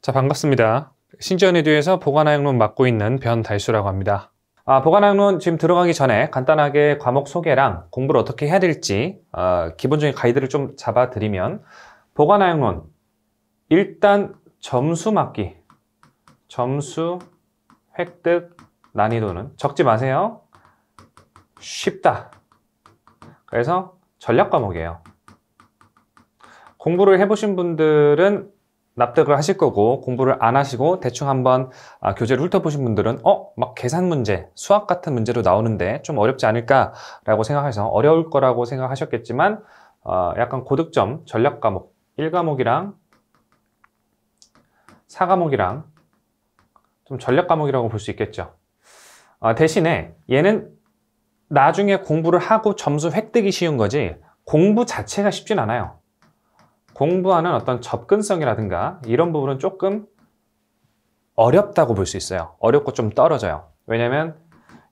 자, 반갑습니다. 신지연에듀에서 보관학론 맡고 있는 변달수라고 합니다. 보관학론 지금 들어가기 전에 간단하게 과목 소개랑 공부를 어떻게 해야 될지 기본적인 가이드를 좀 잡아드리면, 보관학론 일단 점수 맞기, 점수 획득 난이도는 적지 마세요. 쉽다. 그래서 전략 과목이에요. 공부를 해보신 분들은 납득을 하실 거고, 공부를 안 하시고 대충 한번 교재를 훑어보신 분들은 막 계산 문제, 수학 같은 문제로 나오는데 좀 어렵지 않을까 라고 생각해서 어려울 거라고 생각하셨겠지만, 약간 고득점 전략 과목 1과목이랑 4과목이랑 좀 전략 과목이라고 볼 수 있겠죠. 대신에 얘는 나중에 공부를 하고 점수 획득이 쉬운 거지 공부 자체가 쉽진 않아요. 공부하는 어떤 접근성이라든가 이런 부분은 조금 어렵다고 볼 수 있어요. 어렵고 좀 떨어져요. 왜냐면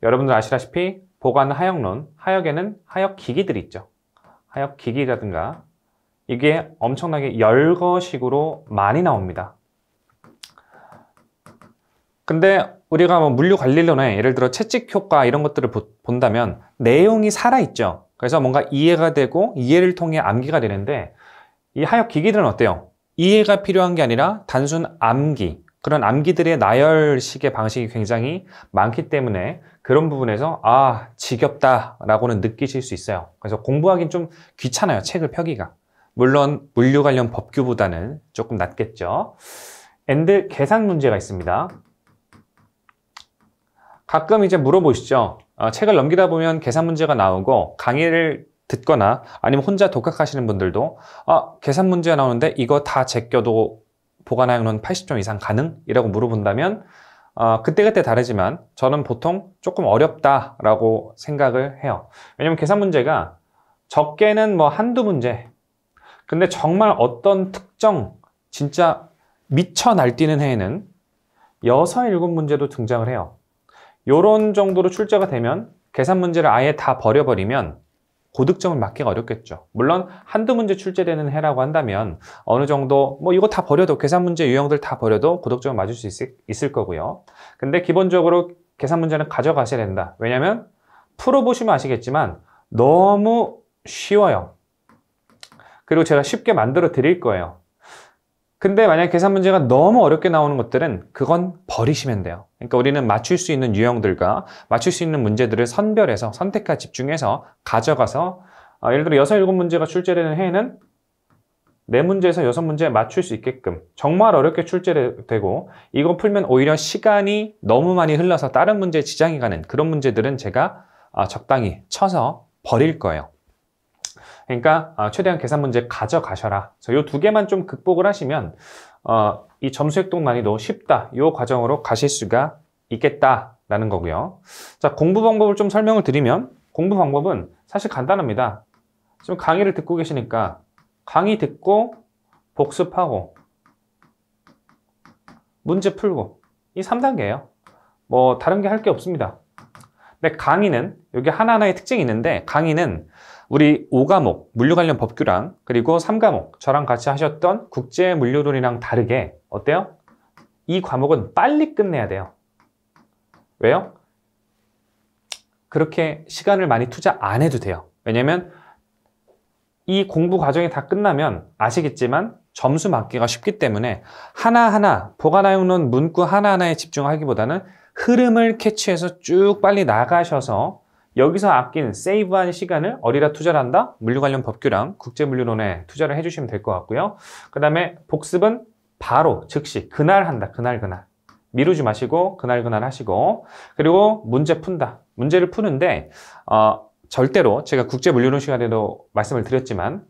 여러분들 아시다시피 보관 하역론, 하역에는 하역 기기들이 있죠. 하역 기기라든가 이게 엄청나게 열거식으로 많이 나옵니다. 근데 우리가 뭐 물류관리론에 예를 들어 채찍 효과 이런 것들을 본다면 내용이 살아있죠. 그래서 뭔가 이해가 되고 이해를 통해 암기가 되는데, 이 하역 기기들은 어때요? 이해가 필요한 게 아니라 단순 암기, 그런 암기들의 나열식의 방식이 굉장히 많기 때문에 그런 부분에서 지겹다 라고는 느끼실 수 있어요. 그래서 공부하기는 좀 귀찮아요, 책을 펴기가. 물론 물류 관련 법규보다는 조금 낫겠죠. 앤드 계산 문제가 있습니다. 가끔 이제 물어보시죠. 책을 넘기다 보면 계산 문제가 나오고, 강의를 듣거나 아니면 혼자 독학하시는 분들도 계산 문제가 나오는데 이거 다 제껴도 보관하역론 80점 이상 가능? 이라고 물어본다면 그때그때 다르지만 저는 보통 조금 어렵다라고 생각을 해요. 왜냐면 계산 문제가 적게는 뭐 한두 문제, 근데 정말 어떤 특정 진짜 미쳐 날뛰는 해에는 6, 7문제도 등장을 해요. 요런 정도로 출제가 되면 계산 문제를 아예 다 버려버리면 고득점을 맞기가 어렵겠죠. 물론 한두 문제 출제되는 해라고 한다면 어느 정도 뭐 이거 다 버려도, 계산 문제 유형들 다 버려도 고득점을 맞을 수 있을 거고요. 근데 기본적으로 계산 문제는 가져가셔야 된다. 왜냐면 풀어보시면 아시겠지만 너무 쉬워요. 그리고 제가 쉽게 만들어 드릴 거예요. 근데 만약에 계산 문제가 너무 어렵게 나오는 것들은 그건 버리시면 돼요. 그러니까 우리는 맞출 수 있는 유형들과 맞출 수 있는 문제들을 선별해서 선택과 집중해서 가져가서 예를 들어 6, 7문제가 출제되는 해에는 4문제에서 6문제 맞출 수 있게끔 정말 어렵게 출제되고, 이거 풀면 오히려 시간이 너무 많이 흘러서 다른 문제에 지장이 가는 그런 문제들은 제가 적당히 쳐서 버릴 거예요. 그러니까 최대한 계산 문제 가져가셔라. 이 두 개만 좀 극복을 하시면 이 점수 획득 난이도 쉽다, 이 과정으로 가실 수가 있겠다라는 거고요. 자, 공부 방법을 좀 설명을 드리면, 공부 방법은 사실 간단합니다. 지금 강의를 듣고 계시니까 강의 듣고 복습하고 문제 풀고, 이 3단계예요. 뭐 다른 게 할 게 없습니다. 근데 강의는 여기 하나하나의 특징이 있는데, 강의는 우리 5과목 물류 관련 법규랑 그리고 3과목 저랑 같이 하셨던 국제 물류론이랑 다르게 어때요? 이 과목은 빨리 끝내야 돼요. 왜요? 그렇게 시간을 많이 투자 안 해도 돼요. 왜냐면 이 공부 과정이 다 끝나면 아시겠지만 점수 맞기가 쉽기 때문에 하나하나 보관하역론 문구 하나하나에 집중하기보다는 흐름을 캐치해서 쭉 빨리 나가셔서 여기서 아낀 세이브한 시간을 어디다 투자를 한다? 물류 관련 법규랑 국제물류론에 투자를 해주시면 될 것 같고요. 그 다음에 복습은 바로 즉시 그날 한다. 그날 미루지 마시고 그날 하시고, 그리고 문제 푼다. 문제를 푸는데 절대로 제가 국제물류론 시간에도 말씀을 드렸지만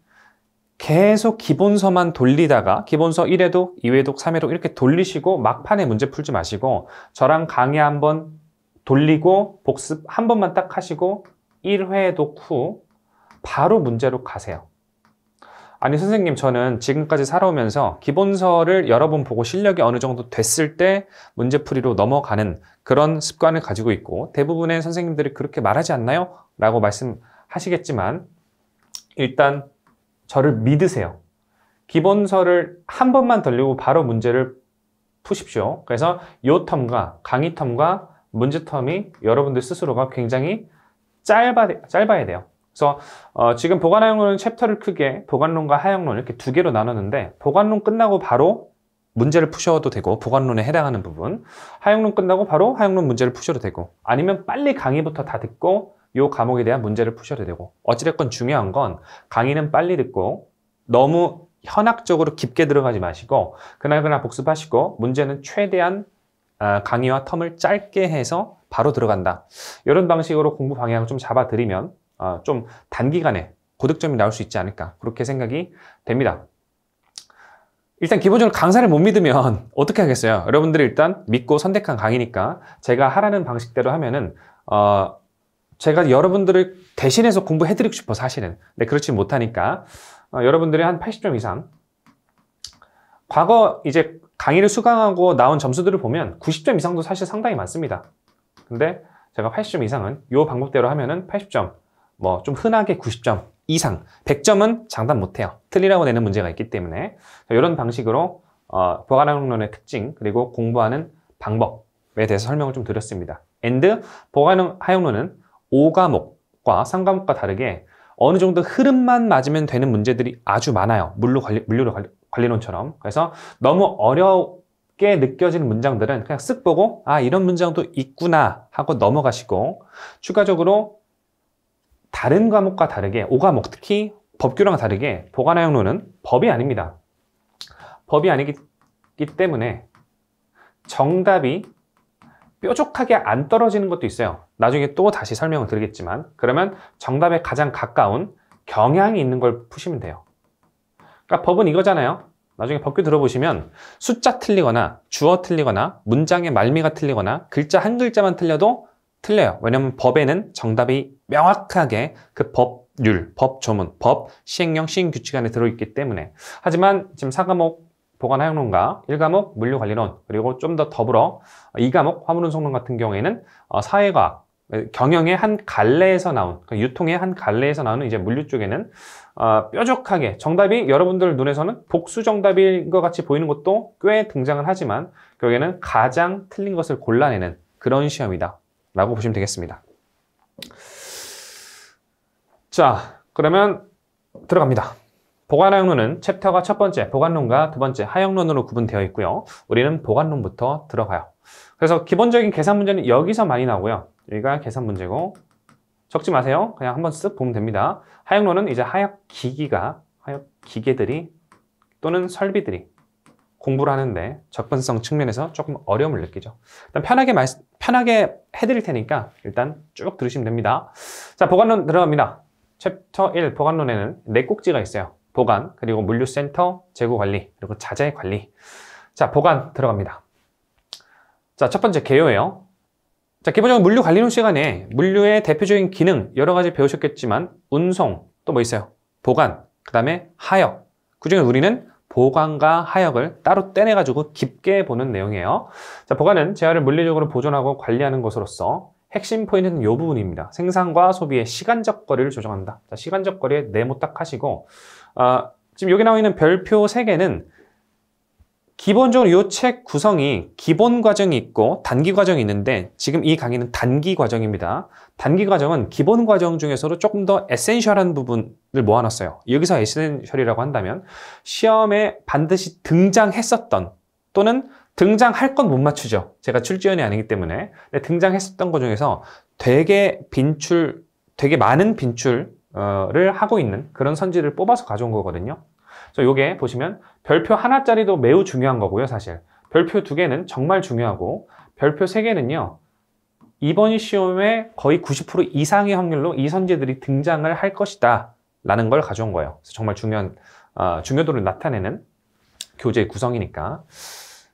계속 기본서만 돌리다가 기본서 1회독, 2회독, 3회독 이렇게 돌리시고 막판에 문제 풀지 마시고, 저랑 강의 한번 돌리고 복습 한 번만 딱 하시고 1회독 후 바로 문제로 가세요. 아니 선생님, 저는 지금까지 살아오면서 기본서를 여러 번 보고 실력이 어느 정도 됐을 때 문제풀이로 넘어가는 그런 습관을 가지고 있고, 대부분의 선생님들이 그렇게 말하지 않나요? 라고 말씀하시겠지만 일단 저를 믿으세요. 기본서를 한 번만 돌리고 바로 문제를 푸십시오. 그래서 이 텀과 강의 텀과 문제 텀이 여러분들 스스로가 굉장히 짧아야 돼요. 그래서 지금 보관하용론은 챕터를 크게 보관론과 하용론 이렇게 두 개로 나눴는데, 보관론 끝나고 바로 문제를 푸셔도 되고, 보관론에 해당하는 부분, 하용론 끝나고 바로 하용론 문제를 푸셔도 되고, 아니면 빨리 강의부터 다 듣고 이 과목에 대한 문제를 푸셔도 되고, 어찌됐건 중요한 건 강의는 빨리 듣고 너무 현학적으로 깊게 들어가지 마시고 그날그날 복습하시고, 문제는 최대한 강의와 텀을 짧게 해서 바로 들어간다. 이런 방식으로 공부 방향을 좀 잡아드리면 좀 단기간에 고득점이 나올 수 있지 않을까, 그렇게 생각이 됩니다. 일단 기본적으로 강사를 못 믿으면 어떻게 하겠어요? 여러분들이 일단 믿고 선택한 강의니까 제가 하라는 방식대로 하면은 제가 여러분들을 대신해서 공부해드리고 싶어 사실은. 근데 그렇지 못하니까 여러분들이 한 80점 이상, 과거 이제 강의를 수강하고 나온 점수들을 보면 90점 이상도 사실 상당히 많습니다. 근데 제가 80점 이상은 이 방법대로 하면은 80점, 뭐 좀 흔하게 90점 이상, 100점은 장담 못해요. 틀리라고 내는 문제가 있기 때문에. 이런 방식으로 보관학론의 특징 그리고 공부하는 방법에 대해서 설명을 좀 드렸습니다. 보관학론은 5과목과 3과목과 다르게 어느 정도 흐름만 맞으면 되는 문제들이 아주 많아요. 물류 관리론처럼. 그래서 너무 어렵게 느껴지는 문장들은 그냥 쓱 보고 이런 문장도 있구나 하고 넘어가시고, 추가적으로 다른 과목과 다르게 5과목, 특히 법규랑 다르게 보관학론은 법이 아닙니다. 법이 아니기 때문에 정답이 뾰족하게 안 떨어지는 것도 있어요. 나중에 또 다시 설명을 드리겠지만, 그러면 정답에 가장 가까운 경향이 있는 걸 푸시면 돼요. 그러니까 법은 이거잖아요. 나중에 법규 들어보시면 숫자 틀리거나 주어 틀리거나 문장의 말미가 틀리거나 글자 한 글자만 틀려도 틀려요. 왜냐하면 법에는 정답이 명확하게 그 법률, 법조문, 법, 시행령, 시행규칙 안에 들어있기 때문에. 하지만 지금 4과목 보관학론과 1과목 물류관리론, 그리고 좀 더 더불어 2과목 화물운송론 같은 경우에는 사회과학, 경영의 한 갈래에서 나온, 유통의 한 갈래에서 나오는 이제 물류 쪽에는 뾰족하게 정답이 여러분들 눈에서는 복수 정답인 것 같이 보이는 것도 꽤 등장을 하지만 결국에는 가장 틀린 것을 골라내는 그런 시험이다 라고 보시면 되겠습니다. 자, 그러면 들어갑니다. 보관학론은 챕터가 첫 번째 보관론과 두 번째 하역론으로 구분되어 있고요. 우리는 보관론부터 들어가요. 그래서 기본적인 계산 문제는 여기서 많이 나오고요. 여기가 계산 문제고, 적지 마세요. 그냥 한번 쓱 보면 됩니다. 하역론은 이제 하역 기계들이 또는 설비들이 공부를 하는데 접근성 측면에서 조금 어려움을 느끼죠. 일단 편하게 해드릴 테니까 일단 쭉 들으시면 됩니다. 자, 보관론 들어갑니다. 챕터 1 보관론에는 4꼭지가 있어요. 보관, 그리고 물류센터, 재고관리, 그리고 자재관리. 자, 보관 들어갑니다. 자, 첫 번째 개요예요. 자, 기본적으로 물류관리론 시간에 물류의 대표적인 기능 여러 가지 배우셨겠지만 운송, 또 뭐 있어요? 보관, 그 다음에 하역. 그중에 우리는 보관과 하역을 따로 떼내가지고 깊게 보는 내용이에요. 자, 보관은 재화를 물리적으로 보존하고 관리하는 것으로서 핵심 포인트는 이 부분입니다. 생산과 소비의 시간적 거리를 조정한다. 자, 시간적 거리에 네모 딱 하시고, 지금 여기 나와 있는 별표 3개는 기본적으로 이 책 구성이 기본 과정이 있고 단기 과정이 있는데, 지금 이 강의는 단기 과정입니다. 단기 과정은 기본 과정 중에서도 조금 더 에센셜한 부분을 모아놨어요. 여기서 에센셜이라고 한다면 시험에 반드시 등장했었던 또는 등장할 건 못 맞추죠. 제가 출제원이 아니기 때문에. 근데 등장했었던 것 중에서 되게 많은 빈출을 하고 있는 그런 선지를 뽑아서 가져온 거거든요. 그래서 요게 보시면 별표 하나짜리도 매우 중요한 거고요, 사실. 별표 2개는 정말 중요하고, 별표 3개는요, 이번 시험에 거의 90% 이상의 확률로 이 선지들이 등장을 할 것이다 라는 걸 가져온 거예요. 그래서 정말 중요도를 나타내는 교재 구성이니까.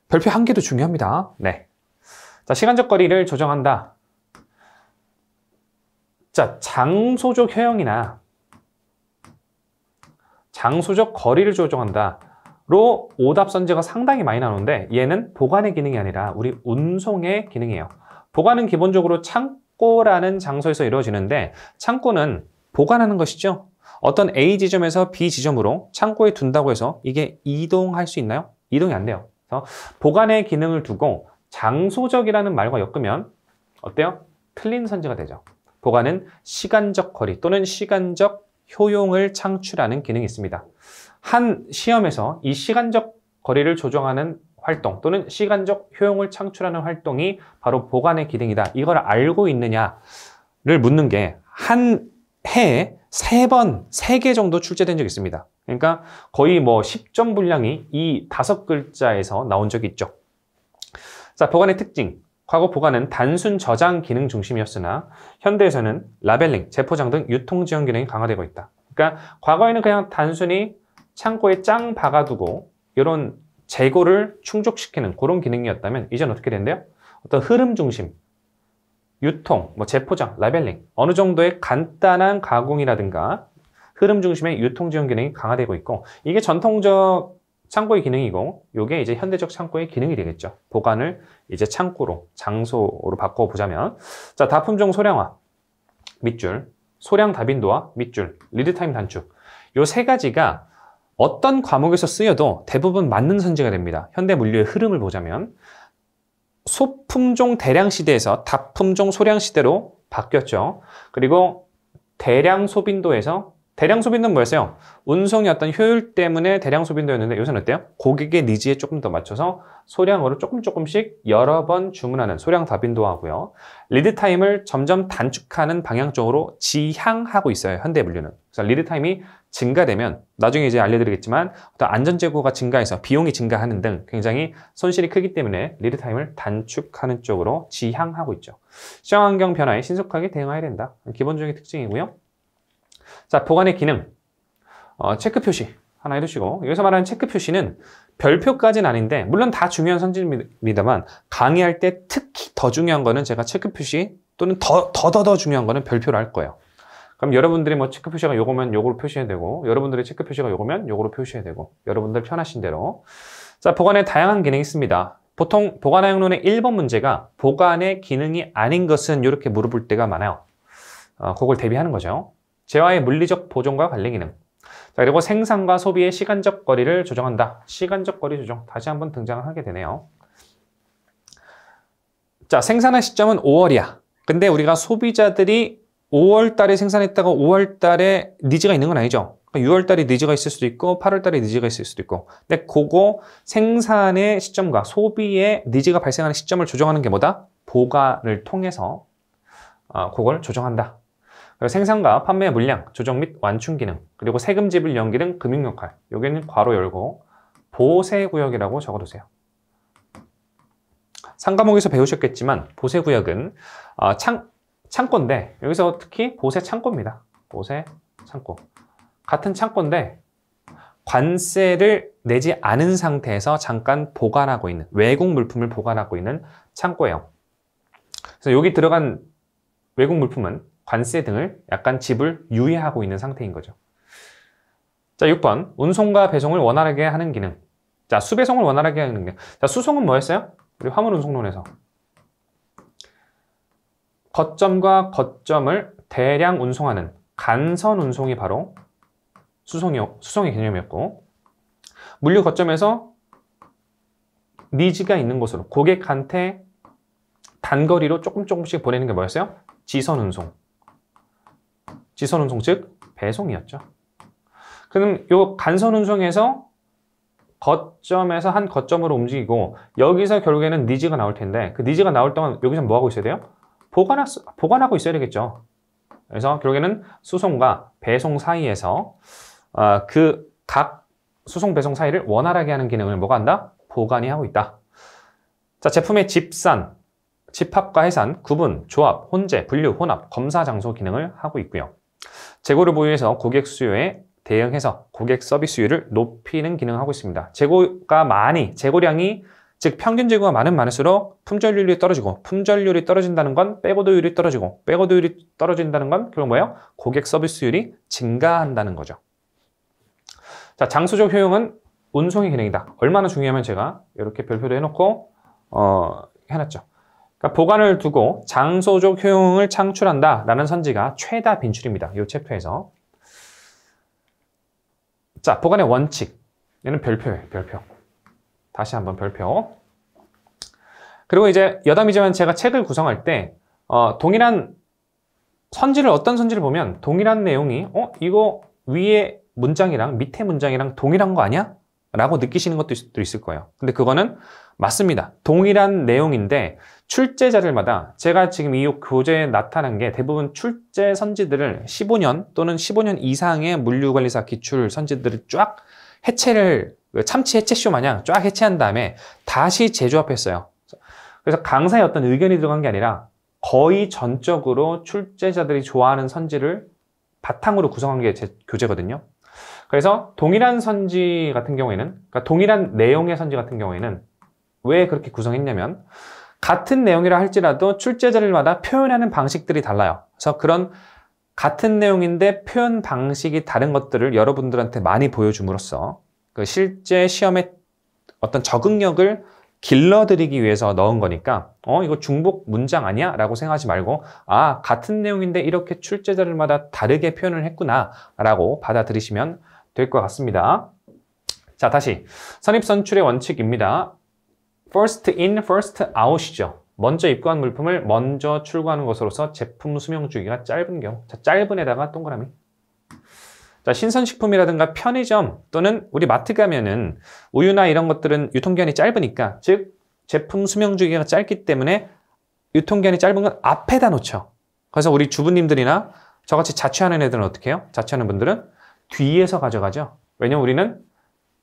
별표 1개도 중요합니다. 네. 자, 시간적 거리를 조정한다. 자, 장소적 효용이나 장소적 거리를 조정한다로 오답 선지가 상당히 많이 나오는데, 얘는 보관의 기능이 아니라 우리 운송의 기능이에요. 보관은 기본적으로 창고라는 장소에서 이루어지는데, 창고는 보관하는 것이죠. 어떤 A 지점에서 B 지점으로 창고에 둔다고 해서 이게 이동할 수 있나요? 이동이 안 돼요. 그래서 보관의 기능을 두고 장소적이라는 말과 엮으면 어때요? 틀린 선지가 되죠. 보관은 시간적 거리 또는 시간적 효용을 창출하는 기능이 있습니다. 한 시험에서 이 시간적 거리를 조정하는 활동 또는 시간적 효용을 창출하는 활동이 바로 보관의 기능이다. 이걸 알고 있느냐를 묻는 게 한 해에 3번, 3개 정도 출제된 적이 있습니다. 그러니까 거의 뭐 10점 분량이 이 5글자에서 나온 적이 있죠. 자, 보관의 특징. 과거 보관은 단순 저장 기능 중심이었으나 현대에서는 라벨링, 재포장 등 유통 지원 기능이 강화되고 있다. 그러니까 과거에는 그냥 단순히 창고에 짱 박아두고 이런 재고를 충족시키는 그런 기능이었다면 이제는 어떻게 된대요? 어떤 흐름 중심, 유통, 뭐 재포장, 라벨링 어느 정도의 간단한 가공이라든가 흐름 중심의 유통 지원 기능이 강화되고 있고 이게 전통적 창고의 기능이고 이게 이제 현대적 창고의 기능이 되겠죠. 보관을 이제 창고로, 장소로 바꿔보자면 자, 다품종 소량화, 밑줄, 소량 다빈도화, 밑줄, 리드타임 단축 요 3가지가 어떤 과목에서 쓰여도 대부분 맞는 선지가 됩니다. 현대 물류의 흐름을 보자면 소품종 대량 시대에서 다품종 소량 시대로 바뀌었죠. 그리고 대량 소빈도에서 대량 소빈도는 뭐였어요? 운송의 어떤 효율 때문에 대량 소빈도였는데 요새는 어때요? 고객의 니즈에 조금 더 맞춰서 소량으로 조금씩 여러 번 주문하는 소량 다빈도하고요. 리드타임을 점점 단축하는 방향 쪽으로 지향하고 있어요. 현대 물류는. 그래서 리드타임이 증가되면 나중에 이제 알려드리겠지만 어떤 안전재고가 증가해서 비용이 증가하는 등 굉장히 손실이 크기 때문에 리드타임을 단축하는 쪽으로 지향하고 있죠. 시장 환경 변화에 신속하게 대응해야 된다. 기본적인 특징이고요. 자, 보관의 기능. 체크 표시 하나 해두시고 여기서 말하는 체크 표시는 별표까지는 아닌데 물론 다 중요한 선지입니다만 강의할 때 특히 더 중요한 거는 제가 체크 표시 또는 더 중요한 거는 별표로 할 거예요. 그럼 여러분들이 뭐 체크 표시가 요거면 요거로 표시해야 되고 여러분들의 체크 표시가 요거면 요거로 표시해야 되고 여러분들 편하신 대로 자, 보관에 다양한 기능이 있습니다. 보통 보관활용론의 1번 문제가 보관의 기능이 아닌 것은 이렇게 물어볼 때가 많아요. 그걸 대비하는 거죠. 재화의 물리적 보존과 관리 기능. 자, 그리고 생산과 소비의 시간적 거리를 조정한다. 시간적 거리 조정 다시 한번 등장하게 되네요. 자, 생산한 시점은 5월이야. 근데 우리가 소비자들이 5월 달에 생산했다가 5월 달에 니즈가 있는 건 아니죠. 6월 달에 니즈가 있을 수도 있고 8월 달에 니즈가 있을 수도 있고 근데 그거 생산의 시점과 소비의 니즈가 발생하는 시점을 조정하는 게 뭐다? 보관을 통해서 그걸 조정한다. 그리고 생산과 판매 물량, 조정 및 완충 기능, 그리고 세금 지불 연기 등 금융 역할. 여기는 괄호 열고 보세구역이라고 적어두세요. 상과목에서 배우셨겠지만 보세구역은 창고인데 여기서 특히 보세 창고입니다. 보세 창고. 같은 창고인데 관세를 내지 않은 상태에서 잠깐 보관하고 있는 외국 물품을 보관하고 있는 창고예요. 그래서 여기 들어간 외국 물품은 관세 등을 약간 지불 유예하고 있는 상태인 거죠. 자, 6번. 운송과 배송을 원활하게 하는 기능. 자, 수배송을 원활하게 하는 기능. 자, 수송은 뭐였어요? 우리 화물 운송론에서. 거점과 거점을 대량 운송하는 간선 운송이 바로 수송의 개념이었고, 물류 거점에서 니즈가 있는 곳으로 고객한테 단거리로 조금씩 보내는 게 뭐였어요? 지선 운송. 지선 운송 즉 배송이었죠. 그럼 요 간선 운송에서 거점에서 한 거점으로 움직이고 여기서 결국에는 니즈가 나올 텐데 그 니즈가 나올 동안 여기서 뭐 하고 있어야 돼요? 보관하고 있어야 되겠죠. 그래서 결국에는 수송과 배송 사이에서 그 각 수송 배송 사이를 원활하게 하는 기능을 뭐가 한다? 보관이 하고 있다. 자, 제품의 집산, 집합과 해산, 구분, 조합, 혼재, 분류, 혼합, 검사 장소 기능을 하고 있고요. 재고를 보유해서 고객 수요에 대응해서 고객 서비스율을 높이는 기능을 하고 있습니다. 재고량이 즉 평균 재고가 많을수록 품절률이 떨어지고 품절률이 떨어진다는 건 빼고도율이 떨어지고 빼고도율이 떨어진다는 건 결국 뭐예요? 고객 서비스율이 증가한다는 거죠. 자, 장소적 효용은 운송의 기능이다. 얼마나 중요하면 제가 이렇게 별표도 해놓고 해놨죠. 그러니까 보관을 두고 장소적 효용을 창출한다 라는 선지가 최다 빈출입니다. 이 챕터에서. 자, 보관의 원칙. 얘는 별표예요. 별표. 다시 한번 별표. 그리고 이제 여담이지만 제가 책을 구성할 때 동일한 선지를 어떤 선지를 보면 동일한 내용이 이거 위에 문장이랑 밑에 문장이랑 동일한 거 아니야? 라고 느끼시는 것도 있을 거예요. 근데 그거는 맞습니다. 동일한 내용인데 출제자들마다 제가 지금 이 교재에 나타난 게 대부분 출제 선지들을 15년 또는 15년 이상의 물류관리사 기출 선지들을 쫙 참치 해체쇼 마냥 쫙 해체한 다음에 다시 재조합했어요. 그래서 강사의 어떤 의견이 들어간 게 아니라 거의 전적으로 출제자들이 좋아하는 선지를 바탕으로 구성한 게 제 교재거든요. 그래서 동일한 선지 같은 경우에는, 그러니까 동일한 내용의 선지 같은 경우에는 왜 그렇게 구성했냐면 같은 내용이라 할지라도 출제자들마다 표현하는 방식들이 달라요. 그래서 그런 같은 내용인데 표현 방식이 다른 것들을 여러분들한테 많이 보여줌으로써 그 실제 시험의 어떤 적응력을 길러드리기 위해서 넣은 거니까 이거 중복 문장 아니야? 라고 생각하지 말고 같은 내용인데 이렇게 출제자들마다 다르게 표현을 했구나 라고 받아들이시면 될 것 같습니다. 자, 다시 선입선출의 원칙입니다. First in, first out이죠. 먼저 입고한 물품을 먼저 출고하는 것으로서 제품 수명 주기가 짧은 경우. 자, 짧은에다가 동그라미. 자, 신선식품이라든가 편의점 또는 우리 마트 가면은 우유나 이런 것들은 유통기한이 짧으니까, 즉 제품 수명 주기가 짧기 때문에 유통기한이 짧은 건 앞에다 놓죠. 그래서 우리 주부님들이나 저같이 자취하는 애들은 어떻게 해요? 자취하는 분들은 뒤에서 가져가죠. 왜냐면 우리는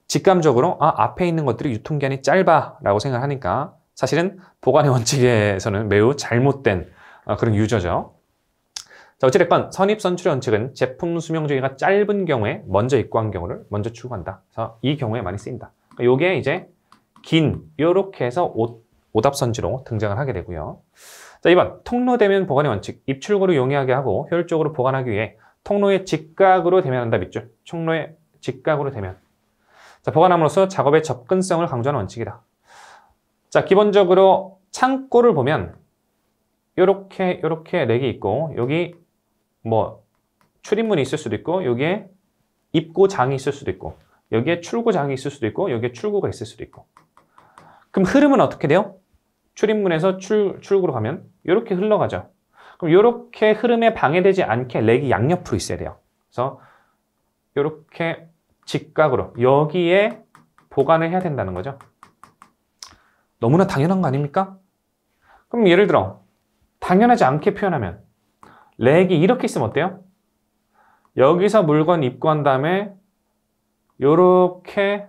직감적으로 앞에 있는 것들이 유통기한이 짧아 라고 생각하니까 사실은 보관의 원칙에서는 매우 잘못된 그런 유저죠. 자, 어찌됐건 선입선출의 원칙은 제품 수명 주기가 짧은 경우에 먼저 입고한 경우를 먼저 출고한다. 그래서 이 경우에 많이 쓰인다. 요게 이제 요렇게 해서 오답선지로 등장을 하게 되고요. 자, 2번 통로대면 보관의 원칙. 입출고를 용이하게 하고 효율적으로 보관하기 위해 통로의 직각으로 대면한다. 밑줄. 통로의 직각으로 대면. 자, 보관함으로써 작업의 접근성을 강조하는 원칙이다. 자, 기본적으로 창고를 보면 요렇게 렉이 있고 여기 뭐 출입문이 있을 수도 있고 여기에 입고장이 있을 수도 있고 여기에 출고장이 있을 수도 있고 여기에 출고가 있을 수도 있고. 그럼 흐름은 어떻게 돼요? 출입문에서 출구로 가면 이렇게 흘러가죠. 그럼 이렇게 흐름에 방해되지 않게 렉이 양옆으로 있어야 돼요. 그래서 이렇게 직각으로 여기에 보관을 해야 된다는 거죠. 너무나 당연한 거 아닙니까? 그럼 예를 들어 당연하지 않게 표현하면 렉이 이렇게 있으면 어때요? 여기서 물건 입고한 다음에 요렇게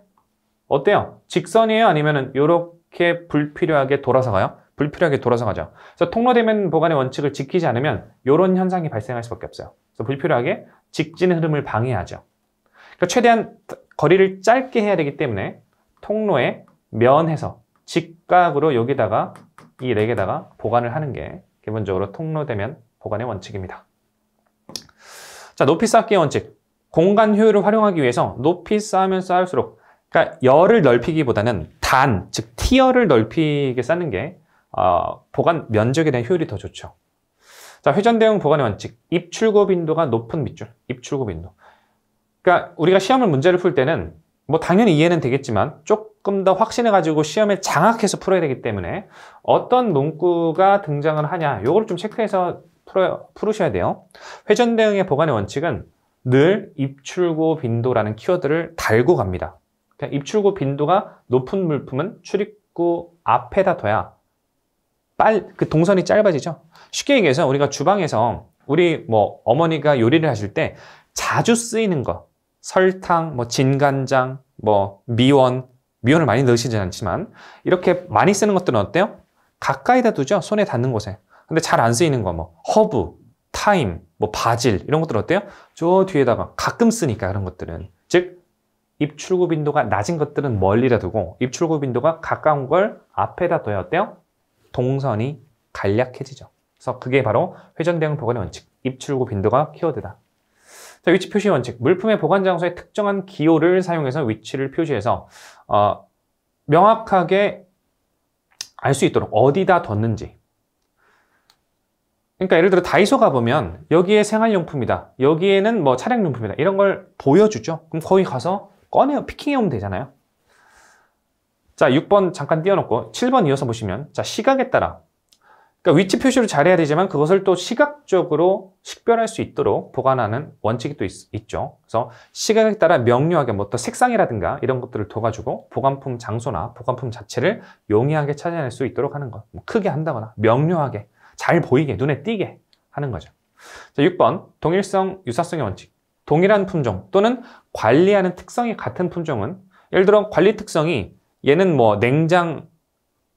어때요? 직선이에요? 아니면은 요렇게 불필요하게 돌아서 가요? 불필요하게 돌아서 가죠. 그래서 통로대면 보관의 원칙을 지키지 않으면 이런 현상이 발생할 수밖에 없어요. 그래서 불필요하게 직진 흐름을 방해하죠. 그러니까 최대한 거리를 짧게 해야 되기 때문에 통로에 면해서 직각으로 여기다가 이 렉에다가 보관을 하는 게 기본적으로 통로대면 보관의 원칙입니다. 자, 높이 쌓기의 원칙. 공간 효율을 활용하기 위해서 높이 쌓으면 쌓을수록, 그러니까 열을 넓히기보다는 즉 티어를 넓히게 쌓는 게 보관 면적에 대한 효율이 더 좋죠. 자, 회전대용 보관의 원칙. 입출고 빈도가 높은 밑줄. 입출고 빈도. 그러니까 우리가 시험을 문제를 풀 때는 뭐 당연히 이해는 되겠지만 조금 더 확신해가지고 시험에 장악해서 풀어야 되기 때문에 어떤 문구가 등장을 하냐 요걸 좀 체크해서 풀으셔야 돼요. 회전대응의 보관의 원칙은 늘 입출고 빈도라는 키워드를 달고 갑니다. 그러니까 입출고 빈도가 높은 물품은 출입구 앞에다 둬야 그 동선이 짧아지죠. 쉽게 얘기해서 우리가 주방에서 우리 뭐 어머니가 요리를 하실 때 자주 쓰이는 거 설탕, 뭐 진간장, 뭐 미원을 많이 넣으시진 않지만 이렇게 많이 쓰는 것들은 어때요? 가까이다 두죠. 손에 닿는 곳에. 근데 잘 안 쓰이는 거 뭐 허브, 타임, 뭐 바질 이런 것들 어때요? 저 뒤에다가 가끔 쓰니까 그런 것들은. 즉 입출구 빈도가 낮은 것들은 멀리다 두고 입출구 빈도가 가까운 걸 앞에다 둬야 어때요? 동선이 간략해지죠. 그래서 그게 바로 회전대응 보관의 원칙. 입출구 빈도가 키워드다. 자, 위치 표시 원칙. 물품의 보관 장소에 특정한 기호를 사용해서 위치를 표시해서 명확하게 알 수 있도록 어디다 뒀는지. 그러니까 예를 들어 다이소 가보면 여기에 생활용품이다. 여기에는 뭐 차량용품이다. 이런 걸 보여주죠. 그럼 거기 가서 꺼내어 피킹해 오면 되잖아요. 자, 6번 잠깐 띄워놓고 7번 이어서 보시면, 자, 시각에 따라. 그러니까 위치 표시를 잘해야 되지만 그것을 또 시각적으로 식별할 수 있도록 보관하는 원칙이 또 있죠. 그래서 시각에 따라 명료하게 뭐 또 색상이라든가 이런 것들을 둬가지고 보관품 장소나 보관품 자체를 용이하게 찾아낼 수 있도록 하는 것. 뭐 크게 한다거나 명료하게 잘 보이게 눈에 띄게 하는 거죠. 자, 6번 동일성 유사성의 원칙. 동일한 품종 또는 관리하는 특성이 같은 품종은, 예를 들어 관리 특성이 얘는 뭐 냉장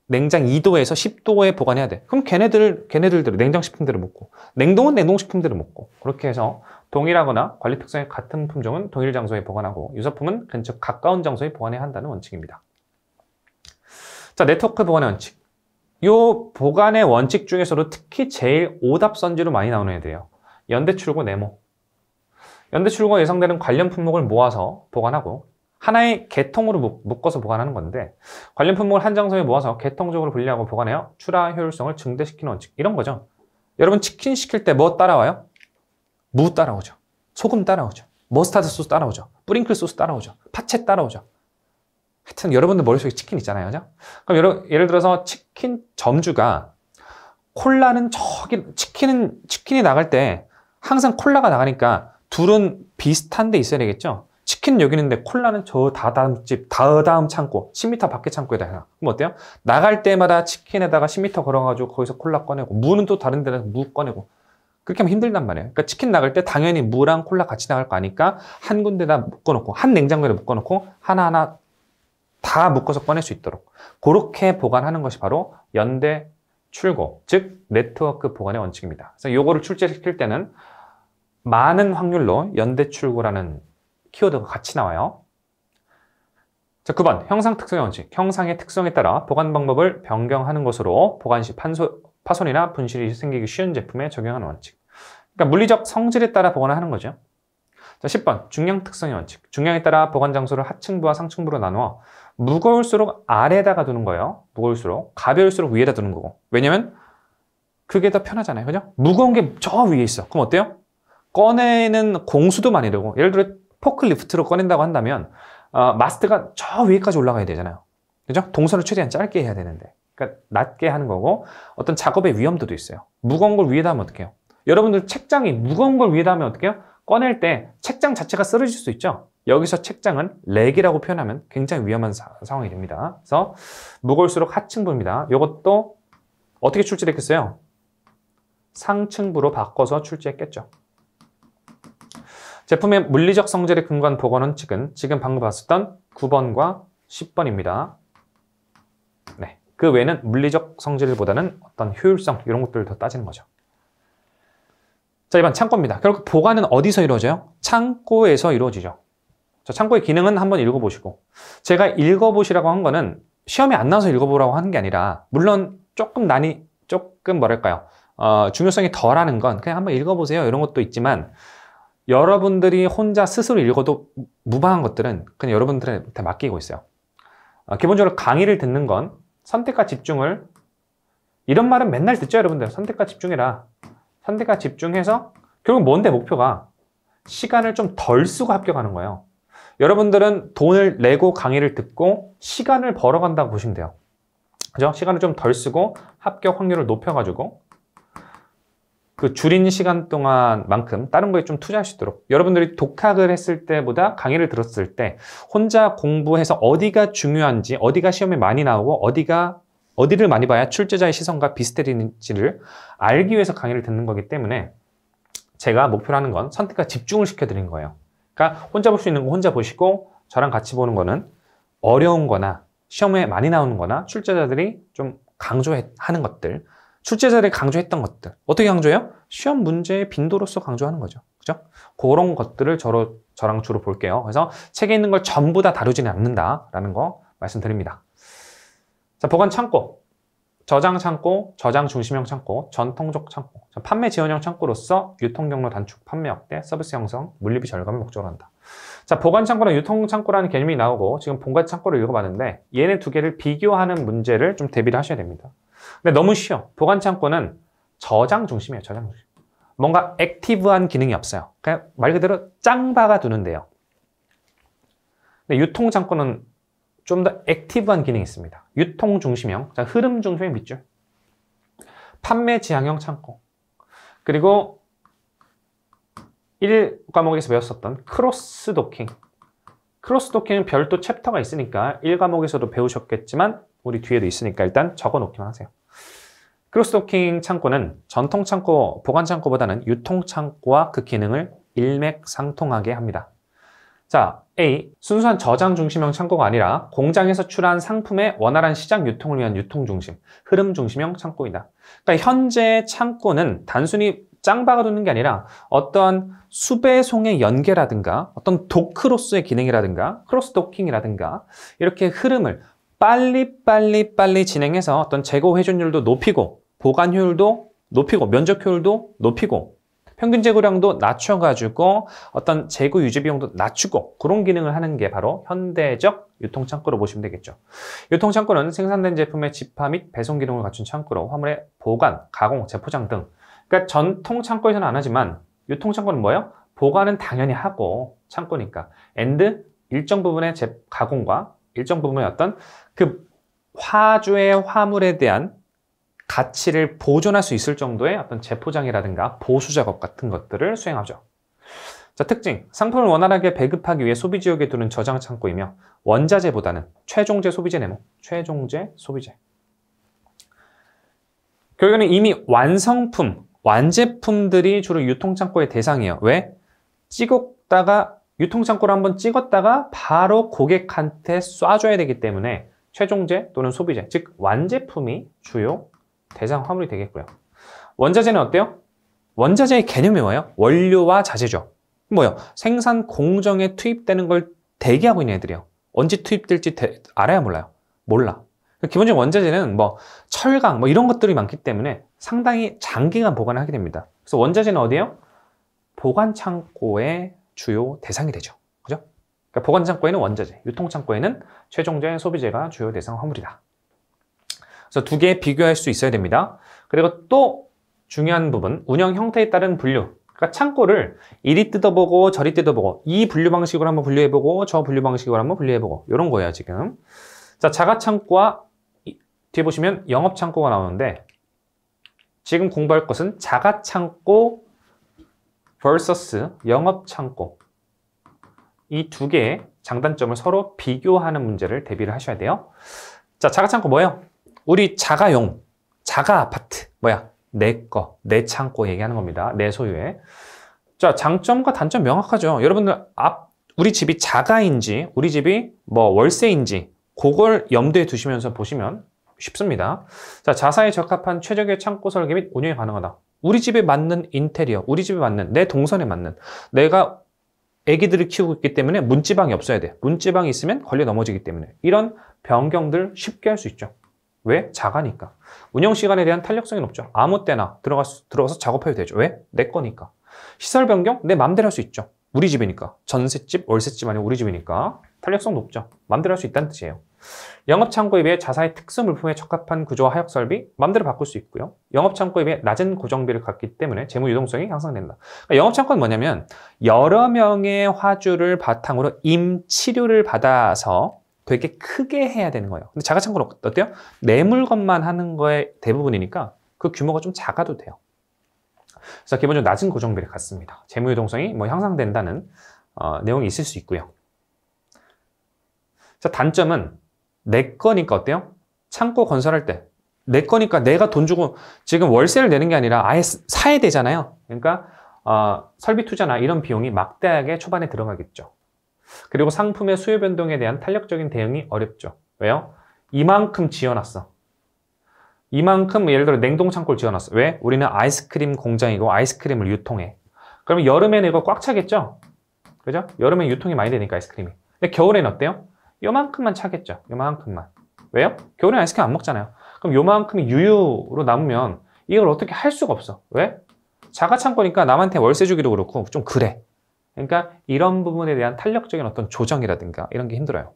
2도에서 10도에 보관해야 돼. 그럼 걔네들대로 냉장식품대로 먹고, 냉동은 냉동식품대로 먹고, 그렇게 해서 동일하거나 관리 특성이 같은 품종은 동일 장소에 보관하고, 유사품은 근처 가까운 장소에 보관해야 한다는 원칙입니다. 자, 네트워크 보관의 원칙. 이 보관의 원칙 중에서도 특히 제일 오답선지로 많이 나오는 애들이에요. 연대출고 네모. 연대출고가 예상되는 관련 품목을 모아서 보관하고, 하나의 계통으로 묶어서 보관하는 건데, 관련 품목을 한 장소에 모아서 계통적으로 분리하고 보관해요. 출하 효율성을 증대시키는 원칙. 이런 거죠. 여러분 치킨 시킬 때 뭐 따라와요? 무 따라오죠. 소금 따라오죠. 머스타드 소스 따라오죠. 뿌링클 소스 따라오죠. 파채 따라오죠. 하여튼 여러분들 머릿속에 치킨 있잖아요. 그죠? 그럼 예를 들어서 치킨 점주가 콜라는 치킨이 나갈 때 항상 콜라가 나가니까 둘은 비슷한 데 있어야 되겠죠? 치킨은 여기 있는데 콜라는 저 다다음 창고, 10m 밖에 창고에다 해놔. 그럼 어때요? 나갈 때마다 치킨에다가 10m 걸어가지고 거기서 콜라 꺼내고, 무는 또 다른 데서 무 꺼내고. 그렇게 하면 힘들단 말이에요. 그러니까 치킨 나갈 때 당연히 무랑 콜라 같이 나갈 거 아니까 한 군데다 묶어놓고, 한 냉장고에 묶어놓고 하나하나 다 묶어서 꺼낼 수 있도록 그렇게 보관하는 것이 바로 연대 출고, 즉 네트워크 보관의 원칙입니다. 그래서 요거를 출제시킬 때는 많은 확률로 연대 출고라는 키워드가 같이 나와요. 자, 9번 형상 특성의 원칙. 형상의 특성에 따라 보관 방법을 변경하는 것으로 보관 시 파손이나 분실이 생기기 쉬운 제품에 적용하는 원칙. 그러니까 물리적 성질에 따라 보관을 하는 거죠. 자, 10번 중량 특성의 원칙. 중량에 따라 보관 장소를 하층부와 상층부로 나누어 무거울수록 아래에다가 두는 거예요. 무거울수록. 가벼울수록 위에다 두는 거고. 왜냐면 그게 더 편하잖아요. 그죠? 무거운 게 저 위에 있어. 그럼 어때요? 꺼내는 공수도 많이 들고, 예를 들어 포클리프트로 꺼낸다고 한다면 마스트가 저 위에까지 올라가야 되잖아요. 그죠? 동선을 최대한 짧게 해야 되는데, 그러니까 낮게 하는 거고, 어떤 작업의 위험도도 있어요. 무거운 걸 위에다 하면 어떡해요? 여러분들 책장이 무거운 걸 위에다 하면 어떡해요? 꺼낼 때 책장 자체가 쓰러질 수 있죠. 여기서 책장은 렉이라고 표현하면 굉장히 위험한 상황이 됩니다. 그래서 무거울수록 하층부입니다. 이것도 어떻게 출제됐겠어요? 상층부로 바꿔서 출제했겠죠. 제품의 물리적 성질에 근거한 보관 원칙은 지금 방금 봤었던 9번과 10번입니다. 네, 그 외에는 물리적 성질보다는 어떤 효율성 이런 것들을 더 따지는 거죠. 자, 이번 창고입니다. 결국 보관은 어디서 이루어져요? 창고에서 이루어지죠. 자, 창고의 기능은 한번 읽어보시고, 제가 읽어보시라고 한 거는 시험에 안 나와서 읽어보라고 하는 게 아니라, 물론 조금 뭐랄까요, 중요성이 덜하는 건 그냥 한번 읽어보세요 이런 것도 있지만, 여러분들이 혼자 스스로 읽어도 무방한 것들은 그냥 여러분들한테 맡기고 있어요. 기본적으로 강의를 듣는 건 선택과 집중을, 이런 말은 맨날 듣죠 여러분들. 선택과 집중해라. 선택과 집중해서 결국 뭔데 목표가 시간을 좀 덜 쓰고 합격하는 거예요. 여러분들은 돈을 내고 강의를 듣고 시간을 벌어간다고 보시면 돼요. 그죠? 시간을 좀 덜 쓰고 합격 확률을 높여가지고 그 줄인 시간 동안만큼 다른 거에 좀 투자할 수 있도록, 여러분들이 독학을 했을 때보다 강의를 들었을 때 혼자 공부해서 어디가 중요한지, 어디가 시험에 많이 나오고 어디를 많이 봐야 출제자의 시선과 비슷해지는지를 알기 위해서 강의를 듣는 거기 때문에 제가 목표로 하는 건 선택과 집중을 시켜드리는 거예요. 그러니까 혼자 볼 수 있는 거 혼자 보시고, 저랑 같이 보는 거는 어려운 거나 시험에 많이 나오는 거나 출제자들이 좀 강조하는 것들, 출제자들이 강조했던 것들, 어떻게 강조해요? 시험 문제의 빈도로서 강조하는 거죠. 그죠? 그런 것들을 저랑 주로 볼게요. 그래서 책에 있는 걸 전부 다 다루지는 않는다라는 거 말씀드립니다. 자, 보관 창고, 저장 창고, 저장 중심형 창고, 전통적 창고. 자, 판매 지원형 창고로서 유통 경로 단축, 판매 확대, 서비스 형성, 물리비 절감을 목적으로 한다. 자, 보관 창고랑 유통 창고라는 개념이 나오고, 지금 보관 창고를 읽어봤는데 얘네 두 개를 비교하는 문제를 좀 대비를 하셔야 됩니다. 근데 너무 쉬워. 보관 창고는 저장 중심이에요. 저장 중심. 뭔가 액티브한 기능이 없어요. 그냥 말 그대로 짱 박아 두는데요. 근데 유통 창고는 좀 더 액티브한 기능이 있습니다. 유통 중심형, 자, 흐름 중심의 밑줄, 판매 지향형 창고, 그리고 1과목에서 배웠었던 크로스 도킹. 크로스 도킹은 별도 챕터가 있으니까 1과목에서도 배우셨겠지만 우리 뒤에도 있으니까 일단 적어 놓기만 하세요. 크로스 도킹 창고는 전통 창고, 보관 창고보다는 유통 창고와 그 기능을 일맥상통하게 합니다. 자, A. 순수한 저장 중심형 창고가 아니라 공장에서 출하한 상품의 원활한 시장 유통을 위한 유통 중심, 흐름 중심형 창고이다. 그러니까 현재 창고는 단순히 짱 박아두는 게 아니라 어떤 수배송의 연계라든가 어떤 도크로스의 기능이라든가 크로스 도킹이라든가 이렇게 흐름을 빨리 진행해서 어떤 재고 회전율도 높이고 보관 효율도 높이고 면적 효율도 높이고 평균 재고량도 낮춰가지고 어떤 재고 유지 비용도 낮추고 그런 기능을 하는 게 바로 현대적 유통창고로 보시면 되겠죠. 유통창고는 생산된 제품의 집화 및 배송 기능을 갖춘 창고로 화물의 보관, 가공, 재포장 등 그러니까 전통 창고에서는 안 하지만 유통 창고는 뭐예요? 보관은 당연히 하고 창고니까 and 일정 부분의 가공과 일정 부분의 어떤 그 화주의 화물에 대한 가치를 보존할 수 있을 정도의 어떤 재포장이라든가 보수 작업 같은 것들을 수행하죠. 자, 특징. 상품을 원활하게 배급하기 위해 소비 지역에 두는 저장 창고이며 원자재보다는 최종재 소비재 네모, 최종재 소비재. 결국에는 이미 완성품, 완제품들이 주로 유통창고의 대상이에요. 왜? 유통창고를 한번 찍었다가 바로 고객한테 쏴줘야 되기 때문에 최종재 또는 소비재, 즉 완제품이 주요 대상 화물이 되겠고요. 원자재는 어때요? 원자재의 개념이 뭐예요? 원료와 자재죠. 뭐예요? 생산 공정에 투입되는 걸 대기하고 있는 애들이에요. 언제 투입될지 알아야 몰라요? 몰라. 기본적인 원자재는 뭐 철강 뭐 이런 것들이 많기 때문에 상당히 장기간 보관을 하게 됩니다. 그래서 원자재는 어디예요? 보관 창고의 주요 대상이 되죠. 그죠? 그러니까 보관 창고에는 원자재, 유통 창고에는 최종재 소비재가 주요 대상 화물이다. 그래서 두 개 비교할 수 있어야 됩니다. 그리고 또 중요한 부분, 운영 형태에 따른 분류. 그러니까 창고를 이리 뜯어보고 저리 뜯어보고 이 분류 방식으로 한번 분류해보고 저 분류 방식으로 한번 분류해보고 이런 거예요 지금. 자, 자가창고와 뒤에 보시면 영업창고가 나오는데 지금 공부할 것은 자가창고 vs 영업창고 이 두 개의 장단점을 서로 비교하는 문제를 대비를 하셔야 돼요. 자, 자가창고 뭐예요? 우리 자가용, 자가 아파트 뭐야? 내 거, 내 창고 얘기하는 겁니다. 내 소유의. 자, 장점과 단점 명확하죠. 여러분들 우리 집이 자가인지 우리 집이 뭐 월세인지 그걸 염두에 두시면서 보시면 쉽습니다. 자, 자사에 적합한 최적의 창고 설계 및 운영이 가능하다. 우리 집에 맞는 인테리어, 우리 집에 맞는 내 동선에 맞는 내가 애기들을 키우고 있기 때문에 문지방이 없어야 돼. 문지방이 있으면 걸려 넘어지기 때문에 이런 변경들 쉽게 할 수 있죠. 왜? 자가니까. 운영 시간에 대한 탄력성이 높죠. 아무 때나 들어가서 작업해도 되죠. 왜? 내 거니까. 시설 변경? 내 맘대로 할 수 있죠. 우리 집이니까. 전셋집, 월셋집 아니고 우리 집이니까. 탄력성 높죠. 맘대로 할 수 있다는 뜻이에요. 영업창고에 비해 자사의 특수 물품에 적합한 구조와 하역 설비 맘대로 바꿀 수 있고요. 영업창고에 비해 낮은 고정비를 갖기 때문에 재무 유동성이 향상된다. 그러니까 영업창고는 뭐냐면 여러 명의 화주를 바탕으로 임치료를 받아서 되게 크게 해야 되는 거예요. 근데 자가창고는 어때요? 내 물건만 하는 거에 대부분이니까 그 규모가 좀 작아도 돼요. 그래서 기본적으로 낮은 고정비를 갖습니다. 재무 유동성이 뭐 향상된다는 내용이 있을 수 있고요. 자, 단점은 내 거니까 어때요? 창고 건설할 때 내 거니까 내가 돈 주고 지금 월세를 내는 게 아니라 아예 사야 되잖아요. 그러니까 설비 투자나 이런 비용이 막대하게 초반에 들어가겠죠. 그리고 상품의 수요 변동에 대한 탄력적인 대응이 어렵죠. 왜요? 이만큼 지어놨어. 이만큼 예를 들어 냉동 창고를 지어놨어. 왜? 우리는 아이스크림 공장이고 아이스크림을 유통해. 그러면 여름에는 이거 꽉 차겠죠? 그죠? 여름에 유통이 많이 되니까 아이스크림이. 근데 겨울에는 어때요? 요만큼만 차겠죠. 요만큼만. 왜요? 겨울에 아이스크림 안 먹잖아요. 그럼 요만큼이 유유로 남으면 이걸 어떻게 할 수가 없어. 왜? 자가창고니까 남한테 월세 주기도 그렇고 좀 그래. 그러니까 이런 부분에 대한 탄력적인 어떤 조정이라든가 이런 게 힘들어요.